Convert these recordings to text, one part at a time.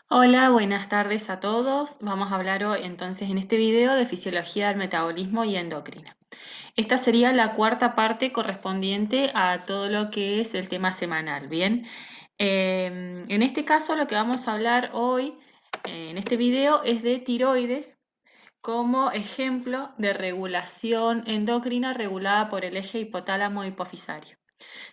Hola, buenas tardes a todos. Vamos a hablar hoy entonces en este video de fisiología del metabolismo y endocrina. Esta sería la cuarta parte correspondiente a todo lo que es el tema semanal, ¿bien? En este caso lo que vamos a hablar hoy en este video es de tiroides como ejemplo de regulación endocrina regulada por el eje hipotálamo hipofisario.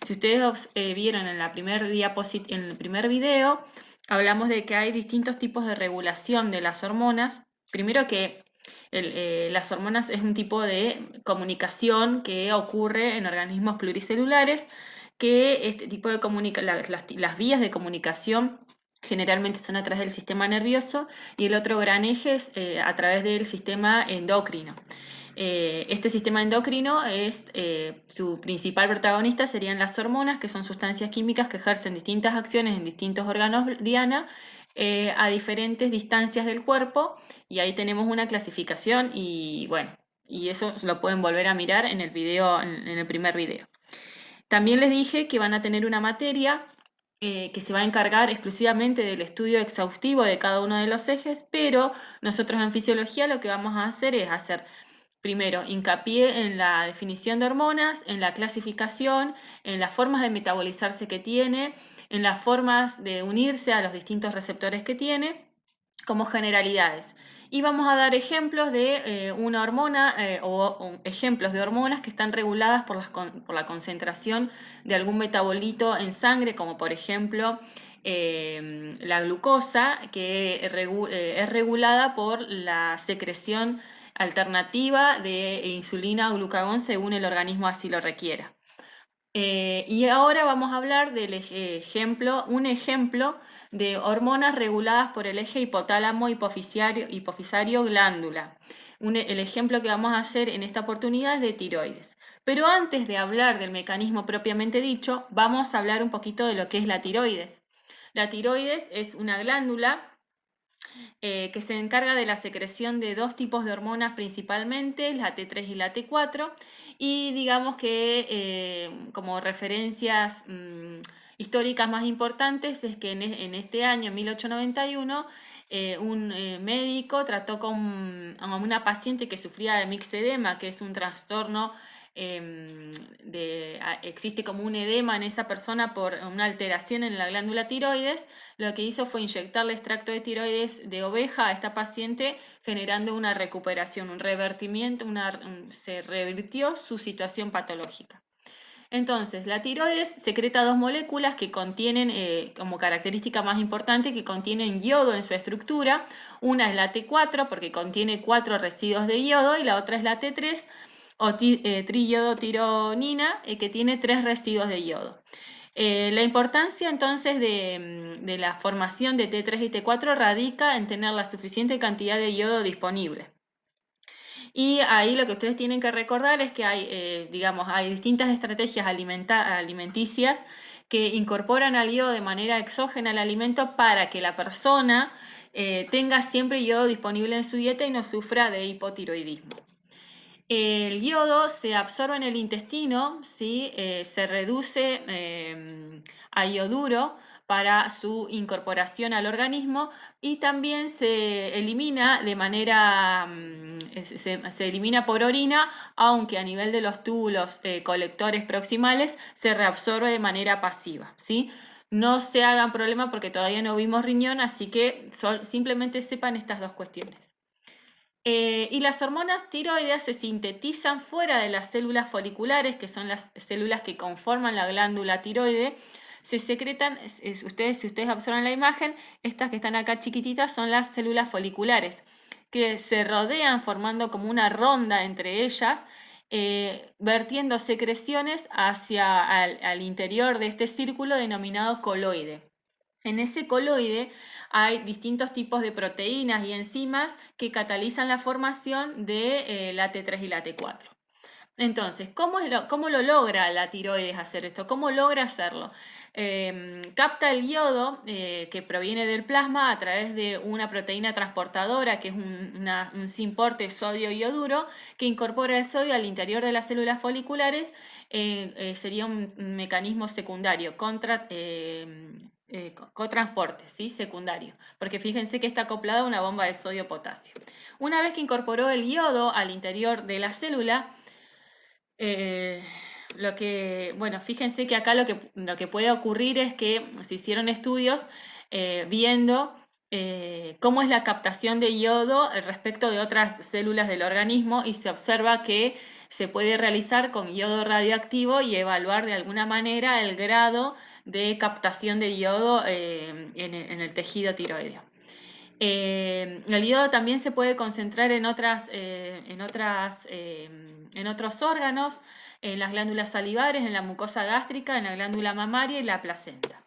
Si ustedes vieron en la en el primer video, hablamos de que hay distintos tipos de regulación de las hormonas. Primero que las hormonas es un tipo de comunicación que ocurre en organismos pluricelulares, que este tipo de las vías de comunicación generalmente son a través del sistema nervioso y el otro gran eje es a través del sistema endocrino. Este sistema endocrino su principal protagonista serían las hormonas, que son sustancias químicas que ejercen distintas acciones en distintos órganos diana a diferentes distancias del cuerpo, y ahí tenemos una clasificación y bueno, y eso lo pueden volver a mirar en el video, en el primer video. También les dije que van a tener una materia que se va a encargar exclusivamente del estudio exhaustivo de cada uno de los ejes, pero nosotros en fisiología lo que vamos a hacer es hacer primero hincapié en la definición de hormonas, en la clasificación, en las formas de metabolizarse que tiene, en las formas de unirse a los distintos receptores que tiene, como generalidades. Y vamos a dar ejemplos de una hormona o ejemplos de hormonas que están reguladas por la concentración de algún metabolito en sangre, como por ejemplo la glucosa, que es regulada por la secreción alternativa de insulina o glucagón según el organismo así lo requiera. Y ahora vamos a hablar un ejemplo de hormonas reguladas por el eje hipotálamo hipofisario glándula. El ejemplo que vamos a hacer en esta oportunidad es de tiroides. Pero antes de hablar del mecanismo propiamente dicho, vamos a hablar un poquito de lo que es la tiroides. La tiroides es una glándula que se encarga de la secreción de dos tipos de hormonas principalmente, la T3 y la T4, y digamos que como referencias históricas más importantes es que en este año, 1891, un médico trató a una paciente que sufría de mixedema, que es un trastorno existe como un edema en esa persona por una alteración en la glándula tiroides. Lo que hizo fue inyectarle extracto de tiroides de oveja a esta paciente, generando una recuperación, un revertimiento, se revirtió su situación patológica. Entonces, la tiroides secreta dos moléculas que contienen, como característica más importante, que contienen yodo en su estructura. Una es la T4 porque contiene 4 residuos de yodo y la otra es la T3 o triyodotironina, que tiene 3 residuos de yodo. La importancia entonces de la formación de T3 y T4 radica en tener la suficiente cantidad de yodo disponible. Y ahí lo que ustedes tienen que recordar es que hay distintas estrategias alimenticias que incorporan al yodo de manera exógena al alimento para que la persona tenga siempre yodo disponible en su dieta y no sufra de hipotiroidismo. El yodo se absorbe en el intestino, ¿sí? Se reduce a ioduro para su incorporación al organismo y también se elimina de manera, se elimina por orina, aunque a nivel de los túbulos colectores proximales se reabsorbe de manera pasiva, ¿sí? No se hagan problema porque todavía no vimos riñón, así que simplemente sepan estas dos cuestiones. Y las hormonas tiroideas se sintetizan fuera de las células foliculares, que son las células que conforman la glándula tiroide. Se secretan, si ustedes observan la imagen, estas que están acá chiquititas son las células foliculares, que se rodean formando como una ronda entre ellas, vertiendo secreciones al interior de este círculo denominado coloide. En ese coloide hay distintos tipos de proteínas y enzimas que catalizan la formación de la T3 y la T4. Entonces, ¿cómo lo logra la tiroides hacer esto? ¿Cómo logra hacerlo? Capta el yodo que proviene del plasma a través de una proteína transportadora que es un simporte sodio-ioduro que incorpora el sodio al interior de las células foliculares. Sería un mecanismo secundario cotransporte, ¿sí? Secundario, porque fíjense que está acoplado a una bomba de sodio-potasio. Una vez que incorporó el yodo al interior de la célula, bueno, fíjense que acá lo que puede ocurrir es que se hicieron estudios viendo cómo es la captación de yodo respecto de otras células del organismo y se observa que se puede realizar con yodo radioactivo y evaluar de alguna manera el grado de captación de yodo en el tejido tiroideo. El yodo también se puede concentrar en otros órganos, en las glándulas salivares, en la mucosa gástrica, en la glándula mamaria y la placenta.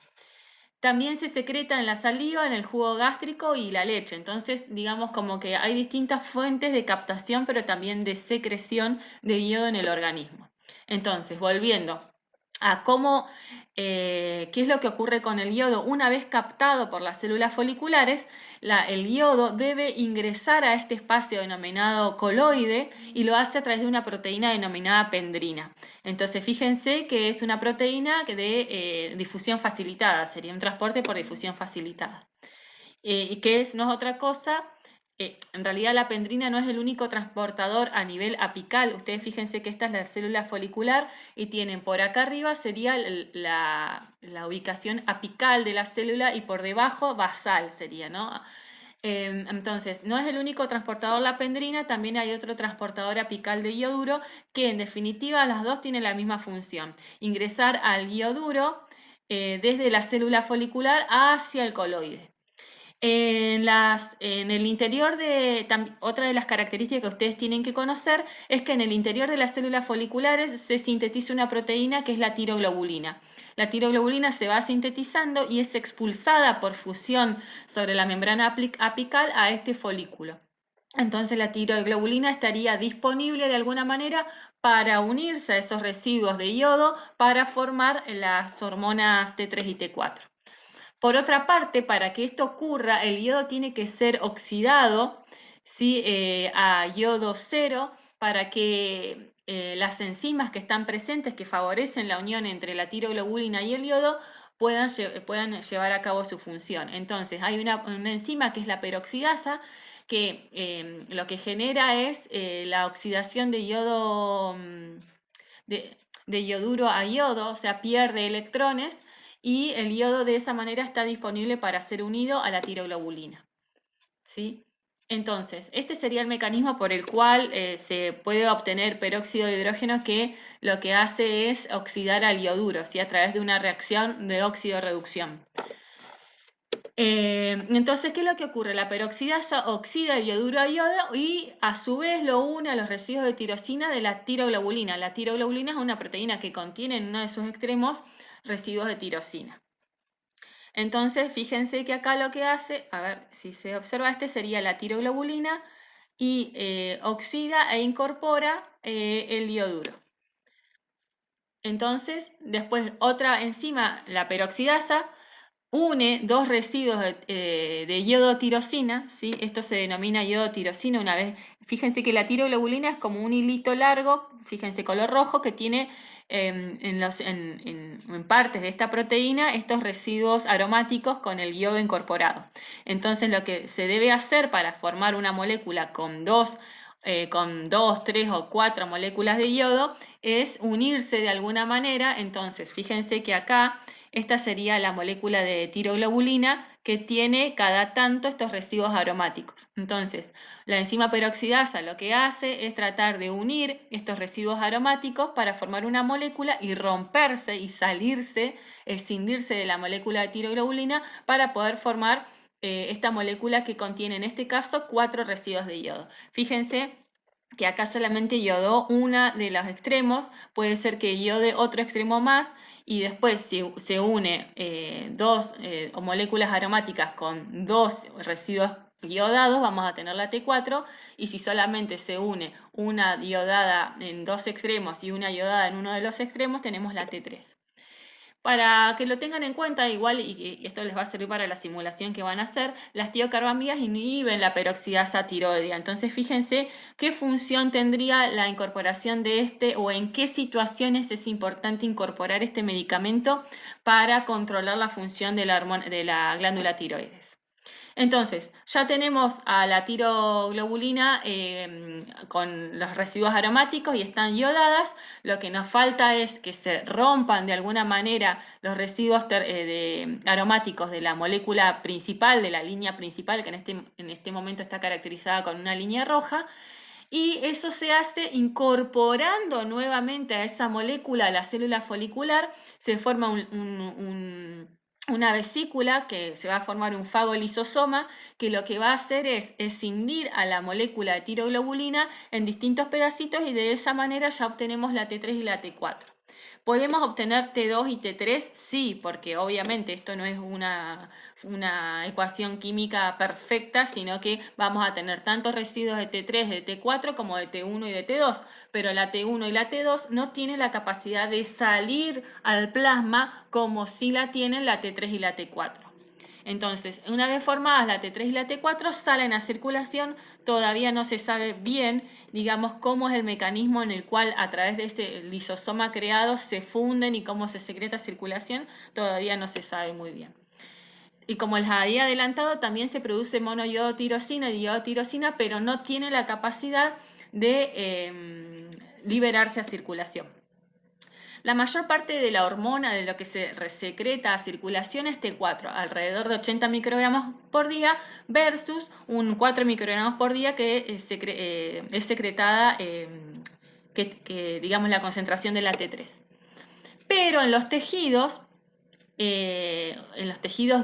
También se secreta en la saliva, en el jugo gástrico y la leche. Entonces, digamos como que hay distintas fuentes de captación, pero también de secreción de yodo en el organismo. Entonces, volviendo a qué es lo que ocurre con el yodo. Una vez captado por las células foliculares, el yodo debe ingresar a este espacio denominado coloide y lo hace a través de una proteína denominada pendrina. Entonces, fíjense que es una proteína de difusión facilitada, sería un transporte por difusión facilitada. Y que no es otra cosa, en realidad la pendrina no es el único transportador a nivel apical. Ustedes fíjense que esta es la célula folicular y tienen por acá arriba sería la ubicación apical de la célula y por debajo basal sería, ¿no? Entonces, no es el único transportador la pendrina, también hay otro transportador apical de ioduro que en definitiva las dos tienen la misma función, ingresar al ioduro desde la célula folicular hacia el coloide. En el interior otra de las características que ustedes tienen que conocer es que en el interior de las células foliculares se sintetiza una proteína que es la tiroglobulina. La tiroglobulina se va sintetizando y es expulsada por fusión sobre la membrana apical a este folículo. Entonces la tiroglobulina estaría disponible de alguna manera para unirse a esos residuos de yodo para formar las hormonas T3 y T4. Por otra parte, para que esto ocurra, el yodo tiene que ser oxidado, ¿sí? A yodo 0 para que las enzimas que están presentes, que favorecen la unión entre la tiroglobulina y el yodo, puedan llevar a cabo su función. Entonces, hay una enzima que es la peroxidasa, que lo que genera es la oxidación de yodo, de yoduro a yodo, o sea, pierde electrones, y el yodo de esa manera está disponible para ser unido a la tiroglobulina. ¿Sí? Entonces, este sería el mecanismo por el cual se puede obtener peróxido de hidrógeno, que lo que hace es oxidar al yoduro, ¿sí? A través de una reacción de óxido-reducción. Entonces, ¿qué es lo que ocurre? La peroxidasa oxida el yoduro a yodo y a su vez lo une a los residuos de tirosina de la tiroglobulina. La tiroglobulina es una proteína que contiene en uno de sus extremos residuos de tirosina. Entonces, fíjense que acá lo que hace, a ver si se observa, sería la tiroglobulina y oxida e incorpora el yoduro. Entonces, después otra enzima, la peroxidasa, une dos residuos de yodotirosina, ¿sí? Esto se denomina yodotirosina una vez. Fíjense que la tiroglobulina es como un hilito largo, fíjense color rojo, que tiene en partes de esta proteína estos residuos aromáticos con el yodo incorporado. Entonces lo que se debe hacer para formar una molécula con dos, 3 o 4 moléculas de yodo es unirse de alguna manera. Entonces fíjense que acá esta sería la molécula de tiroglobulina que tiene cada tanto estos residuos aromáticos. Entonces, la enzima peroxidasa lo que hace es tratar de unir estos residuos aromáticos para formar una molécula y romperse y salirse, escindirse de la molécula de tiroglobulina para poder formar esta molécula que contiene en este caso 4 residuos de yodo. Fíjense que acá solamente yodó una de los extremos, puede ser que yode otro extremo más, y después si se une dos moléculas aromáticas con dos residuos iodados, vamos a tener la T4, y si solamente se une una iodada en dos extremos y una iodada en uno de los extremos, tenemos la T3. Para que lo tengan en cuenta, igual, y esto les va a servir para la simulación que van a hacer, las tiocarbamidas inhiben la peroxidasa tiroidea. Entonces, fíjense qué función tendría la incorporación de este o en qué situaciones es importante incorporar este medicamento para controlar la función de la glándula tiroides. Entonces, ya tenemos a la tiroglobulina con los residuos aromáticos y están iodadas. Lo que nos falta es que se rompan de alguna manera los residuos aromáticos de la molécula principal, de la línea principal, que en este momento está caracterizada con una línea roja. Y eso se hace incorporando nuevamente a esa molécula, a la célula folicular, se forma una vesícula que se va a formar un fagolisosoma que lo que va a hacer es escindir a la molécula de tiroglobulina en distintos pedacitos y de esa manera ya obtenemos la T3 y la T4. ¿Podemos obtener T2 y T3? Sí, porque obviamente esto no es una ecuación química perfecta, sino que vamos a tener tantos residuos de T3, de T4 como de T1 y de T2, pero la T1 y la T2 no tienen la capacidad de salir al plasma como sí la tienen la T3 y la T4. Entonces, una vez formadas la T3 y la T4 salen a circulación, todavía no se sabe bien, digamos, cómo es el mecanismo en el cual a través de ese lisosoma creado se funden y cómo se secreta circulación, todavía no se sabe muy bien. Y como les había adelantado, también se produce monoiodotirosina y diodotirosina, pero no tiene la capacidad de liberarse a circulación. La mayor parte de la hormona de lo que se secreta a circulación es T4, alrededor de 80 microgramos por día versus un 4 microgramos por día que es secretada, digamos la concentración de la T3. Pero en los tejidos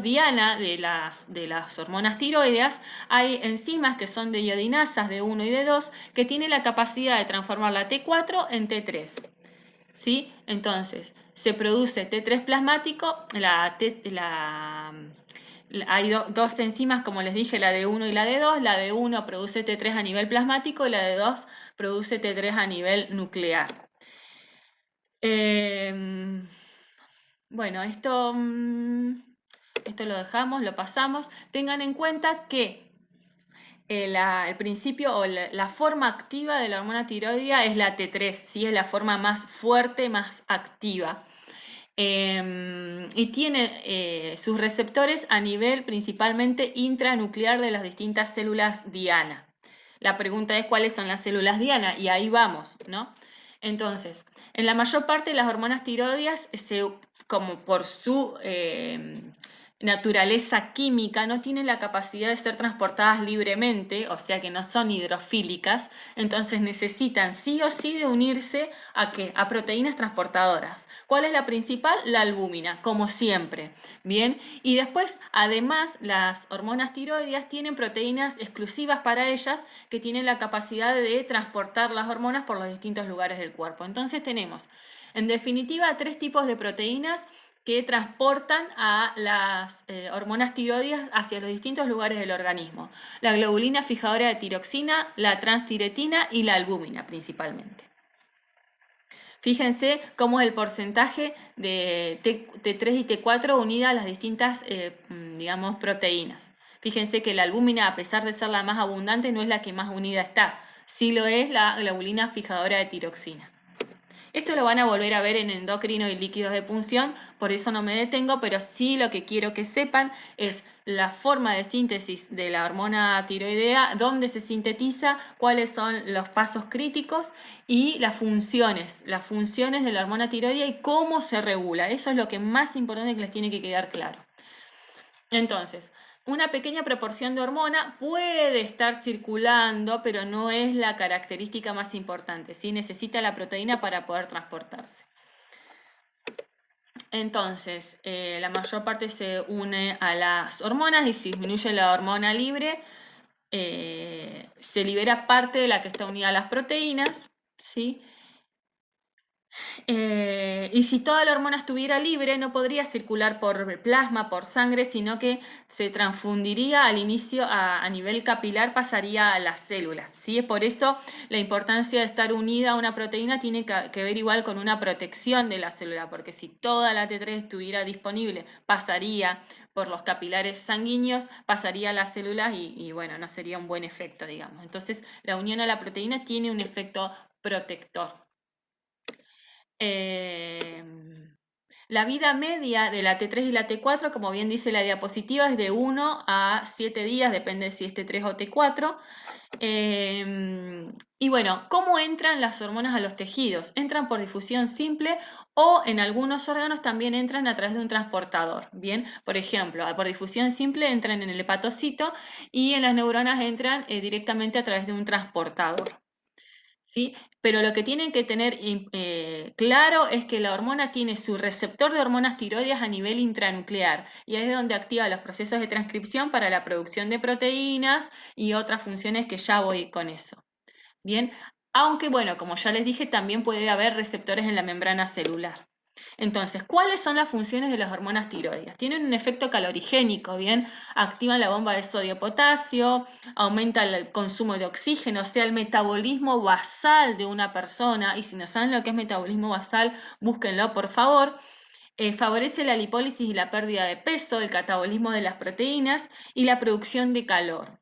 diana de las hormonas tiroideas hay enzimas que son de iodinasas de 1 y de 2 que tienen la capacidad de transformar la T4 en T3. ¿Sí? Entonces, se produce T3 plasmático, hay dos enzimas, como les dije, la de 1 y la de 2. La de 1 produce T3 a nivel plasmático y la de 2 produce T3 a nivel nuclear. Bueno, esto lo dejamos, lo pasamos. Tengan en cuenta que el principio o la forma activa de la hormona tiroidea es la T3, ¿sí? Es la forma más fuerte, más activa. Y tiene sus receptores a nivel principalmente intranuclear de las distintas células diana. La pregunta es cuáles son las células diana y ahí vamos, ¿no? Entonces, en la mayor parte de las hormonas tiroideas, como por su naturaleza química, no tienen la capacidad de ser transportadas libremente, o sea que no son hidrofílicas, entonces necesitan sí o sí de unirse ¿a qué? A proteínas transportadoras. ¿Cuál es la principal? La albúmina, como siempre. Bien, y después, además, las hormonas tiroideas tienen proteínas exclusivas para ellas que tienen la capacidad de transportar las hormonas por los distintos lugares del cuerpo. Entonces tenemos, en definitiva, 3 tipos de proteínas que transportan a las hormonas tiroideas hacia los distintos lugares del organismo. La globulina fijadora de tiroxina, la transtiretina y la albúmina principalmente. Fíjense cómo es el porcentaje de T3 y T4 unidas a las distintas, digamos, proteínas. Fíjense que la albúmina, a pesar de ser la más abundante, no es la que más unida está. Sí lo es la globulina fijadora de tiroxina. Esto lo van a volver a ver en endocrino y líquidos de punción, por eso no me detengo, pero sí lo que quiero que sepan es la forma de síntesis de la hormona tiroidea, dónde se sintetiza, cuáles son los pasos críticos y las funciones de la hormona tiroidea y cómo se regula. Eso es lo que más importante que les tiene que quedar claro. Entonces, una pequeña proporción de hormona puede estar circulando, pero no es la característica más importante, ¿sí? Necesita la proteína para poder transportarse. Entonces, la mayor parte se une a las hormonas y si disminuye la hormona libre, se libera parte de la que está unida a las proteínas, ¿sí? Y si toda la hormona estuviera libre, no podría circular por plasma, por sangre, sino que se transfundiría al inicio a nivel capilar, pasaría a las células. ¿Sí? Por eso la importancia de estar unida a una proteína tiene que ver igual con una protección de la célula, porque si toda la T3 estuviera disponible, pasaría por los capilares sanguíneos, pasaría a las células y bueno, no sería un buen efecto, digamos. Entonces, la unión a la proteína tiene un efecto protector. Eh, la vida media de la T3 y la T4, como bien dice la diapositiva, es de 1 a 7 días, depende si es T3 o T4. Y bueno, ¿cómo entran las hormonas a los tejidos? Entran por difusión simple o en algunos órganos también entran a través de un transportador. Bien, por ejemplo, por difusión simple entran en el hepatocito y en las neuronas entran directamente a través de un transportador. ¿Sí? Pero lo que tienen que tener claro es que la hormona tiene su receptor de hormonas tiroideas a nivel intranuclear y es donde activa los procesos de transcripción para la producción de proteínas y otras funciones que ya voy con eso. Bien, aunque bueno, como ya les dije, también puede haber receptores en la membrana celular. Entonces, ¿cuáles son las funciones de las hormonas tiroides? Tienen un efecto calorigénico, ¿bien? Activan la bomba de sodio-potasio, aumenta el consumo de oxígeno, o sea, el metabolismo basal de una persona, y si no saben lo que es metabolismo basal, búsquenlo por favor. Favorece la lipólisis y la pérdida de peso, el catabolismo de las proteínas y la producción de calor.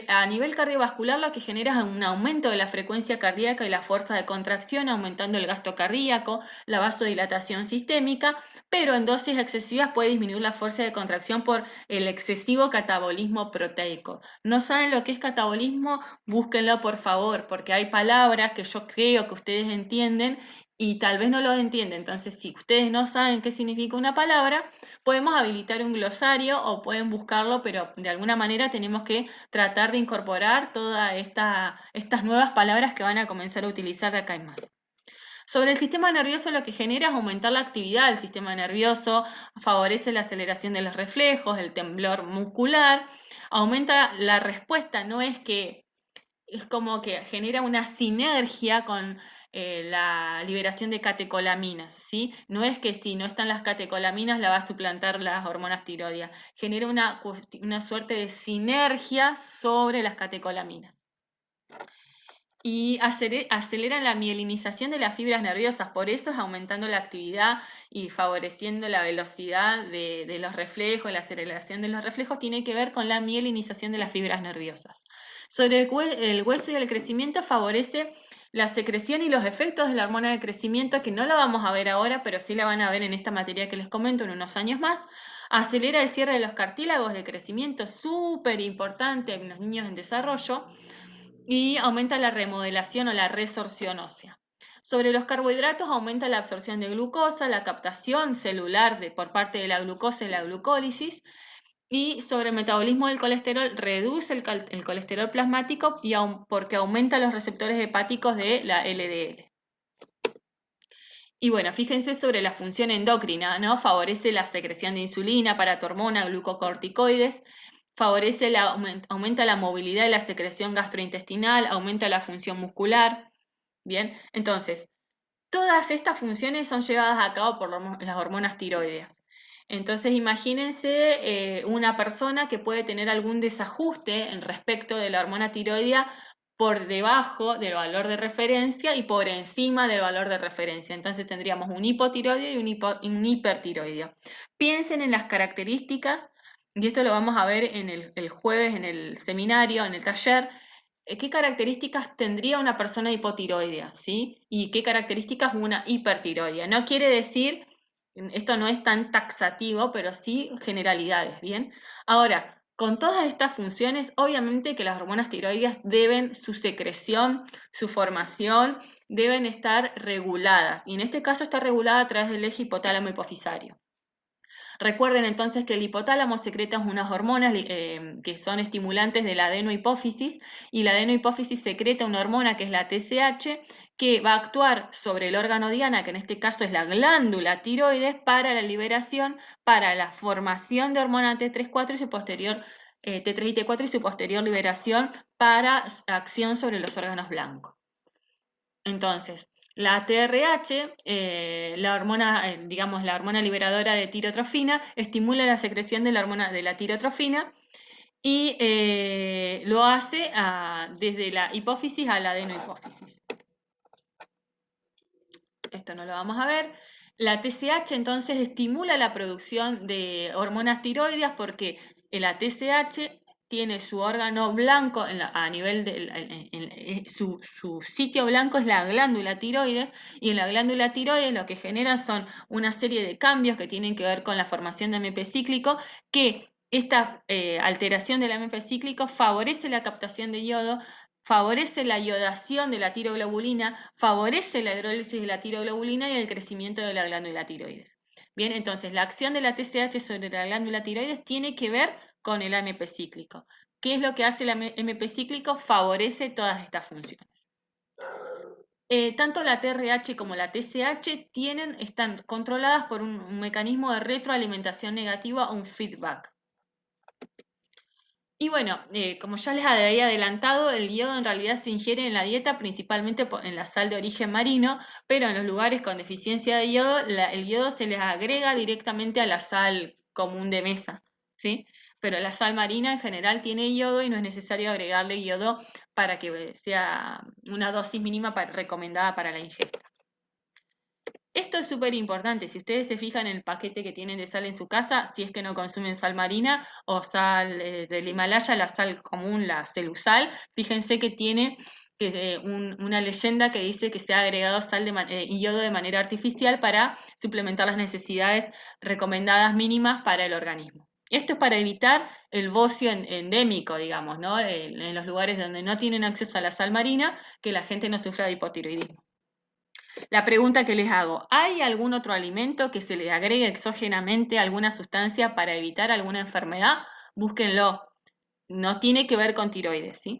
A nivel cardiovascular lo que genera es un aumento de la frecuencia cardíaca y la fuerza de contracción, aumentando el gasto cardíaco, la vasodilatación sistémica, pero en dosis excesivas puede disminuir la fuerza de contracción por el excesivo catabolismo proteico. ¿No saben lo que es catabolismo? Búsquenlo por favor, porque hay palabras que yo creo que ustedes entienden y tal vez no lo entienden. Entonces, si ustedes no saben qué significa una palabra, podemos habilitar un glosario o pueden buscarlo, pero de alguna manera tenemos que tratar de incorporar todas estas nuevas palabras que van a comenzar a utilizar de acá en más. Sobre el sistema nervioso lo que genera es aumentar la actividad del sistema nervioso, favorece la aceleración de los reflejos, el temblor muscular, aumenta la respuesta, no es que es como que genera una sinergia con la liberación de catecolaminas, ¿sí? No es que si no están las catecolaminas la va a suplantar las hormonas tiroideas, genera una suerte de sinergia sobre las catecolaminas. Y aceleran la mielinización de las fibras nerviosas, por eso es aumentando la actividad y favoreciendo la velocidad de los reflejos, la aceleración de los reflejos tiene que ver con la mielinización de las fibras nerviosas. Sobre el hueso y el crecimiento favorece la secreción y los efectos de la hormona de crecimiento, que no la vamos a ver ahora, pero sí la van a ver en esta materia que les comento en unos años más. Acelera el cierre de los cartílagos de crecimiento, súper importante en los niños en desarrollo, y aumenta la remodelación o la resorción ósea. Sobre los carbohidratos aumenta la absorción de glucosa, la captación celular por parte de la glucosa y la glucólisis, y sobre el metabolismo del colesterol reduce el colesterol plasmático porque aumenta los receptores hepáticos de la LDL. Y bueno, fíjense sobre la función endocrina, ¿no? Favorece la secreción de insulina, paratormona, glucocorticoides, aumenta la movilidad y la secreción gastrointestinal, aumenta la función muscular. Bien, entonces, todas estas funciones son llevadas a cabo por las hormonas tiroideas. Entonces, imagínense una persona que puede tener algún desajuste en respecto de la hormona tiroidea por debajo del valor de referencia y por encima del valor de referencia. Entonces tendríamos un hipotiroideo y un hipertiroideo. Piensen en las características, y esto lo vamos a ver en el jueves en el seminario, en el taller. ¿Qué características tendría una persona hipotiroidea? ¿Sí? ¿Y qué características una hipertiroidea? No quiere decir, esto no es tan taxativo, pero sí generalidades, ¿bien? Ahora, con todas estas funciones, obviamente que las hormonas tiroideas deben, su secreción, su formación, deben estar reguladas. Y en este caso está regulada a través del eje hipotálamo hipofisario. Recuerden entonces que el hipotálamo secreta unas hormonas que son estimulantes de la adenohipófisis y la adenohipófisis secreta una hormona que es la TSH que va a actuar sobre el órgano diana, que en este caso es la glándula tiroides, para la liberación, para la formación de hormona T3, 4 y su posterior T3 y T4 y su posterior liberación para acción sobre los órganos blancos. Entonces, La TRH, digamos, la hormona liberadora de tirotrofina, estimula la secreción de la hormona de la tirotrofina y lo hace desde la hipófisis a la adenohipófisis. Esto no lo vamos a ver. La TSH entonces estimula la producción de hormonas tiroideas porque la TSH tiene su órgano blanco a nivel de su sitio blanco es la glándula tiroides, y en la glándula tiroides lo que genera son una serie de cambios que tienen que ver con la formación de AMP cíclico, que esta alteración del AMP cíclico favorece la captación de yodo, favorece la iodación de la tiroglobulina, favorece la hidrólisis de la tiroglobulina y el crecimiento de la glándula tiroides. Bien, entonces la acción de la TSH sobre la glándula tiroides tiene que ver con el AMP cíclico. ¿Qué es lo que hace el AMP cíclico? Favorece todas estas funciones. Tanto la TRH como la TSH están controladas por un mecanismo de retroalimentación negativa o un feedback. Y bueno, como ya les había adelantado, el yodo en realidad se ingiere en la dieta principalmente en la sal de origen marino, pero en los lugares con deficiencia de yodo, el yodo se les agrega directamente a la sal común de mesa, ¿sí? Pero la sal marina en general tiene yodo y no es necesario agregarle yodo para que sea una dosis mínima recomendada para la ingesta. Esto es súper importante. Si ustedes se fijan en el paquete que tienen de sal en su casa, si es que no consumen sal marina o sal del Himalaya, la sal común, la celusal, fíjense que tiene una leyenda que dice que se ha agregado sal y yodo de manera artificial para suplementar las necesidades recomendadas mínimas para el organismo. Esto es para evitar el bocio endémico, digamos, ¿no? En los lugares donde no tienen acceso a la sal marina, que la gente no sufra de hipotiroidismo. La pregunta que les hago, ¿hay algún otro alimento que se le agregue exógenamente alguna sustancia para evitar alguna enfermedad? Búsquenlo. No tiene que ver con tiroides, ¿sí?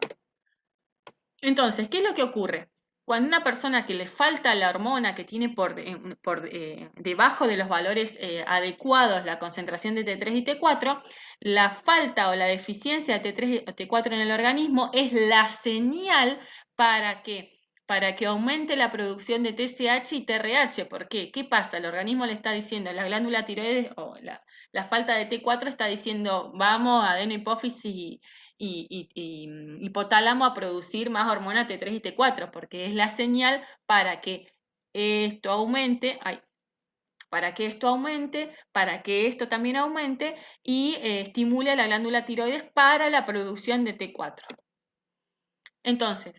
Entonces, ¿qué es lo que ocurre? Cuando una persona que le falta la hormona, que tiene por debajo de los valores adecuados la concentración de T3 y T4, la falta o la deficiencia de T3 y T4 en el organismo es la señal para que aumente la producción de TSH y TRH. ¿Por qué? ¿Qué pasa? El organismo le está diciendo, la glándula tiroides o la falta de T4 está diciendo, vamos, adenohipófisis y hipotálamo a producir más hormona T3 y T4, porque es la señal para que esto aumente, para que esto también aumente y estimule la glándula tiroides para la producción de T4. Entonces,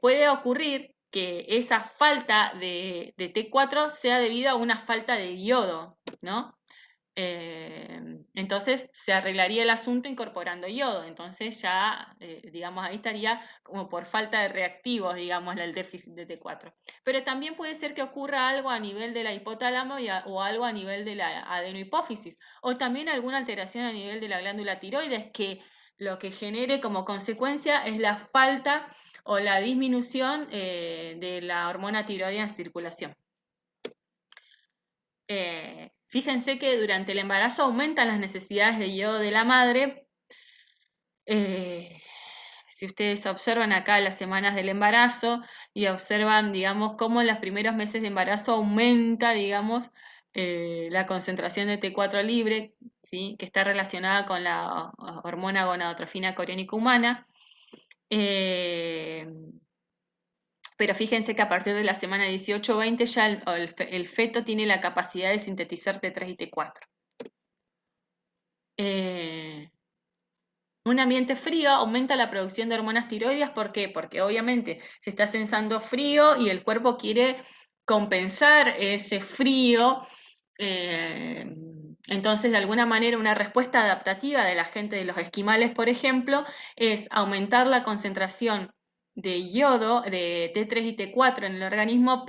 puede ocurrir que esa falta de T4 sea debido a una falta de yodo, ¿no? Entonces se arreglaría el asunto incorporando yodo. Entonces ya, digamos, ahí estaría como por falta de reactivos, digamos, el déficit de T4. Pero también puede ser que ocurra algo a nivel de la hipotálamo o algo a nivel de la adenohipófisis, o también alguna alteración a nivel de la glándula tiroides que lo que genere como consecuencia es la falta o la disminución de la hormona tiroidea en circulación. Fíjense que durante el embarazo aumentan las necesidades de yodo de la madre. Si ustedes observan acá las semanas del embarazo y observan, digamos, cómo en los primeros meses de embarazo aumenta, digamos, la concentración de T4 libre, ¿sí? Que está relacionada con la hormona gonadotrofina coriónica humana. Pero fíjense que a partir de la semana 18 o 20 ya el feto tiene la capacidad de sintetizar T3 y T4. Un ambiente frío aumenta la producción de hormonas tiroides. ¿Por qué? Porque obviamente se está sensando frío y el cuerpo quiere compensar ese frío. Entonces, de alguna manera, una respuesta adaptativa de la gente de los esquimales, por ejemplo, es aumentar la concentración de yodo, de T3 y T4 en el organismo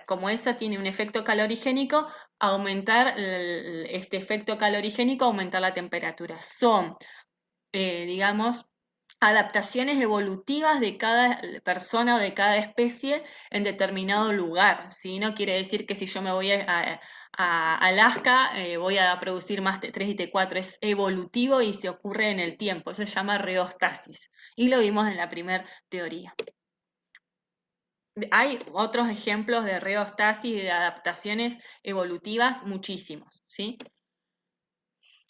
como esa tiene un efecto calorigénico, aumentar este efecto calorigénico, aumentar la temperatura. Son, digamos, adaptaciones evolutivas de cada persona o de cada especie en determinado lugar, ¿sí? No quiere decir que si yo me voy a Alaska voy a producir más T3 y T4, es evolutivo y se ocurre en el tiempo, eso se llama reostasis y lo vimos en la primera teoría. Hay otros ejemplos de reostasis y de adaptaciones evolutivas muchísimos, ¿sí?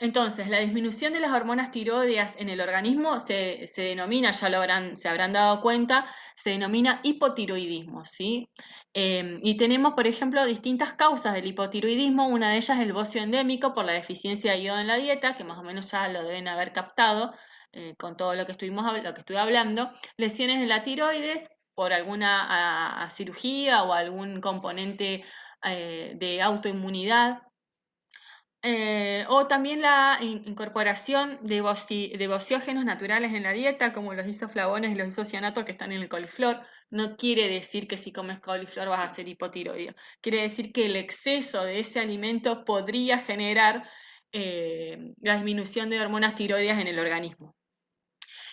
Entonces, la disminución de las hormonas tiroideas en el organismo se denomina, se habrán dado cuenta, se denomina hipotiroidismo, ¿sí? Y tenemos, por ejemplo, distintas causas del hipotiroidismo. Una de ellas es el bocio endémico por la deficiencia de yodo en la dieta, que más o menos ya lo deben haber captado con todo lo que estuve hablando. Lesiones de la tiroides por alguna cirugía o algún componente de autoinmunidad, o también la incorporación de bociógenos naturales en la dieta, como los isoflavones y los isocianatos que están en el coliflor. No quiere decir que si comes coliflor vas a ser hipotiroideo. Quiere decir que el exceso de ese alimento podría generar la disminución de hormonas tiroideas en el organismo.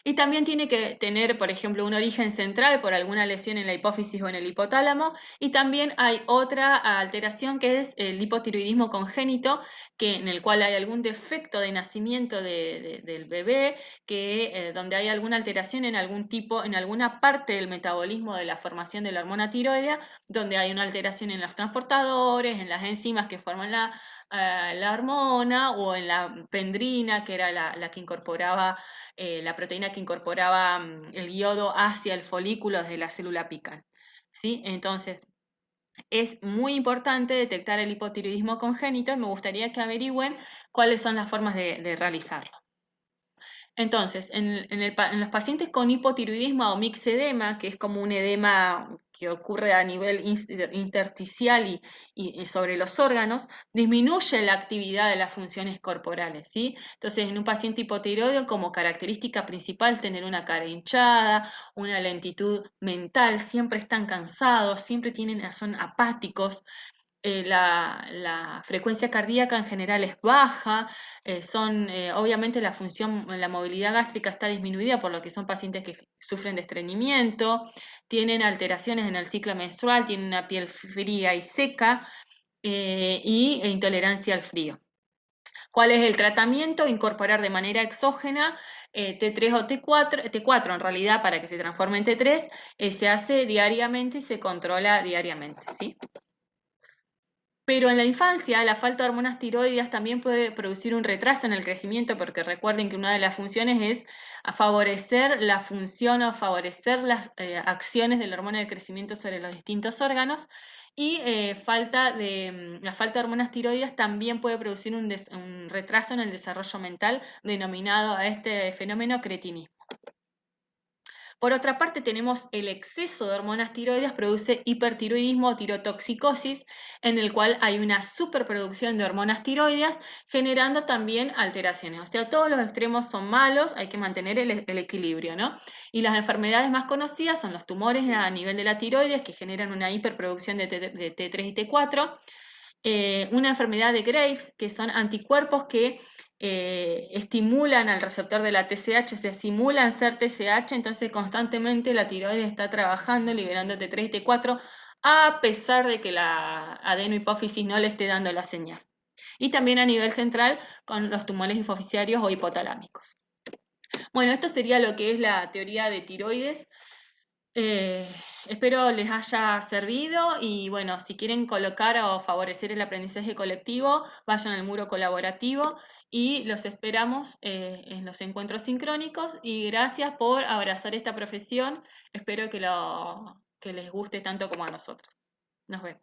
Y también tiene que tener, por ejemplo, un origen central por alguna lesión en la hipófisis o en el hipotálamo. Y también hay otra alteración que es el hipotiroidismo congénito, en el cual hay algún defecto de nacimiento del bebé, donde hay alguna alteración en algún tipo, en alguna parte del metabolismo de la formación de la hormona tiroidea, donde hay una alteración en los transportadores, en las enzimas que forman la hormona, o en la pendrina, que era la que incorporaba la proteína que incorporaba el yodo hacia el folículo desde la célula apical, ¿sí? Entonces, es muy importante detectar el hipotiroidismo congénito y me gustaría que averigüen cuáles son las formas de realizarlo. Entonces, en los pacientes con hipotiroidismo o mixedema, que es como un edema que ocurre a nivel intersticial y sobre los órganos, disminuye la actividad de las funciones corporales, ¿sí? Entonces, en un paciente hipotiroideo, como característica principal, tener una cara hinchada, una lentitud mental, siempre están cansados, siempre son apáticos, la frecuencia cardíaca en general es baja, obviamente la movilidad gástrica está disminuida, por lo que son pacientes que sufren de estreñimiento, tienen alteraciones en el ciclo menstrual, tienen una piel fría y seca e intolerancia al frío. ¿Cuál es el tratamiento? Incorporar de manera exógena T3 o T4 en realidad para que se transforme en T3, se hace diariamente y se controla diariamente, ¿sí? Pero en la infancia, la falta de hormonas tiroideas también puede producir un retraso en el crecimiento, porque recuerden que una de las funciones es favorecer la función o favorecer las acciones de la hormona de crecimiento sobre los distintos órganos. Y la falta de hormonas tiroideas también puede producir un retraso en el desarrollo mental, denominado a este fenómeno cretinismo. Por otra parte, tenemos el exceso de hormonas tiroideas produce hipertiroidismo o tirotoxicosis, en el cual hay una superproducción de hormonas tiroideas, generando también alteraciones. O sea, todos los extremos son malos, hay que mantener el equilibrio, ¿no? Y las enfermedades más conocidas son los tumores a nivel de la tiroides, que generan una hiperproducción de T3 y T4, una enfermedad de Graves, que son anticuerpos que estimulan al receptor de la TSH, se simulan ser TSH, entonces constantemente la tiroides está trabajando, liberando T3 y T4, a pesar de que la adenohipófisis no le esté dando la señal. Y también a nivel central con los tumores hipoficiarios o hipotalámicos. Bueno, esto sería lo que es la teoría de tiroides. Eh, Espero les haya servido y bueno, si quieren colocar o favorecer el aprendizaje colectivo, vayan al muro colaborativo y los esperamos en los encuentros sincrónicos y gracias por abrazar esta profesión. Espero que les guste tanto como a nosotros. Nos vemos.